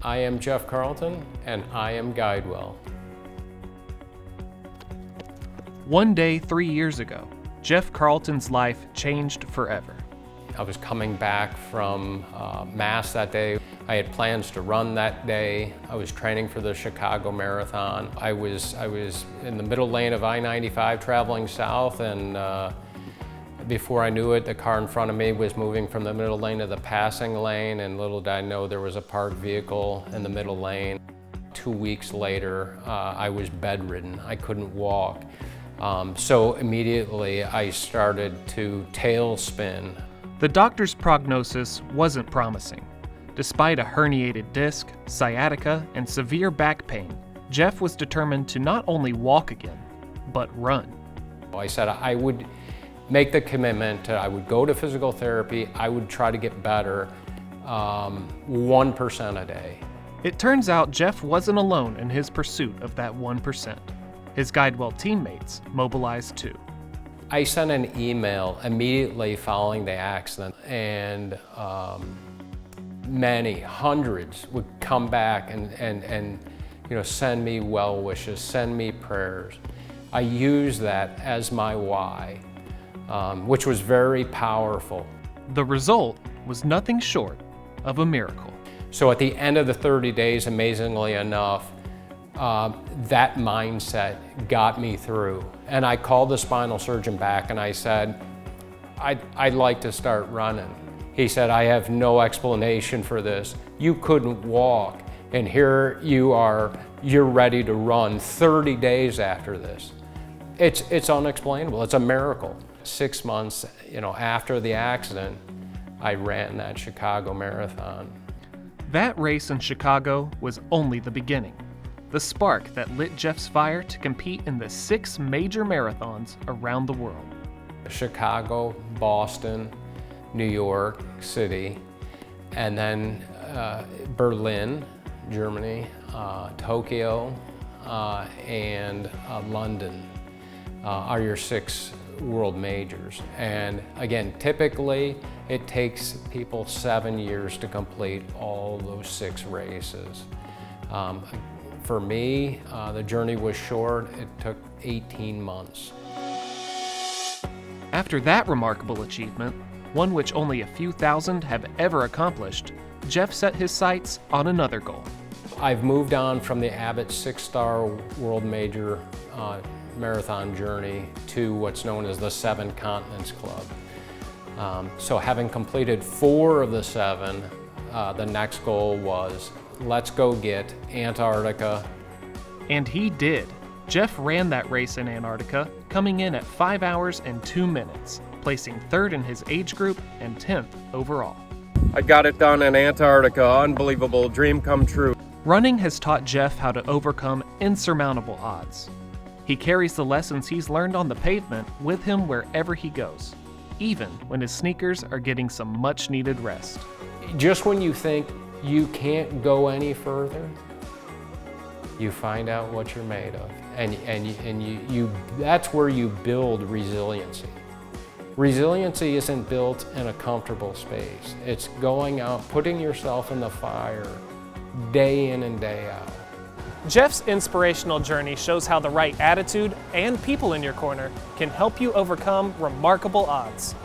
I am Jeff Carlton, and I am GuideWell. One day 3 years ago, Jeff Carlton's life changed forever. I was coming back from Mass that day. I had plans to run that day. I was training for the Chicago Marathon. I was in the middle lane of I-95 traveling south, and before I knew it, the car in front of me was moving from the middle lane to the passing lane, and little did I know there was a parked vehicle in the middle lane. 2 weeks later, I was bedridden. I couldn't walk. So immediately I started to tailspin. The doctor's prognosis wasn't promising. Despite a herniated disc, sciatica, and severe back pain, Jeff was determined to not only walk again, but run. I said I would make the commitment I would go to physical therapy, I would try to get better 1% a day. It turns out Jeff wasn't alone in his pursuit of that 1%. His GuideWell teammates mobilized too. I sent an email immediately following the accident, and many, hundreds would come back and send me well wishes, send me prayers. I used that as my why, which was very powerful. The result was nothing short of a miracle. So at the end of the 30 days, amazingly enough, that mindset got me through. And I called the spinal surgeon back and I said, I'd like to start running. He said, I have no explanation for this. You couldn't walk, and here you are, you're ready to run 30 days after this. It's unexplainable, it's a miracle. 6 months after the accident, I ran that Chicago Marathon. That race in Chicago was only the beginning. The spark that lit Jeff's fire to compete in the 6 major marathons around the world. Chicago, Boston, New York City, and then Berlin, Germany, Tokyo, and London are your 6 world majors. And again, typically it takes people 7 years to complete all those 6 races. For me, the journey was short. It took 18 months. After that remarkable achievement, one which only a few thousand have ever accomplished, Jeff set his sights on another goal. I've moved on from the Abbott 6-star world major marathon journey to what's known as the 7 Continents Club. So having completed 4 of the 7, the next goal was, let's go get Antarctica. And he did. Jeff ran that race in Antarctica, coming in at 5 hours and 2 minutes, placing 3rd in his age group and 10th overall. I got it done in Antarctica. Unbelievable, dream come true. Running has taught Jeff how to overcome insurmountable odds. He carries the lessons he's learned on the pavement with him wherever he goes, even when his sneakers are getting some much-needed rest. Just when you think you can't go any further, you find out what you're made of, and that's where you build resiliency. Resiliency isn't built in a comfortable space. It's going out, putting yourself in the fire day in and day out. Jeff's inspirational journey shows how the right attitude and people in your corner can help you overcome remarkable odds.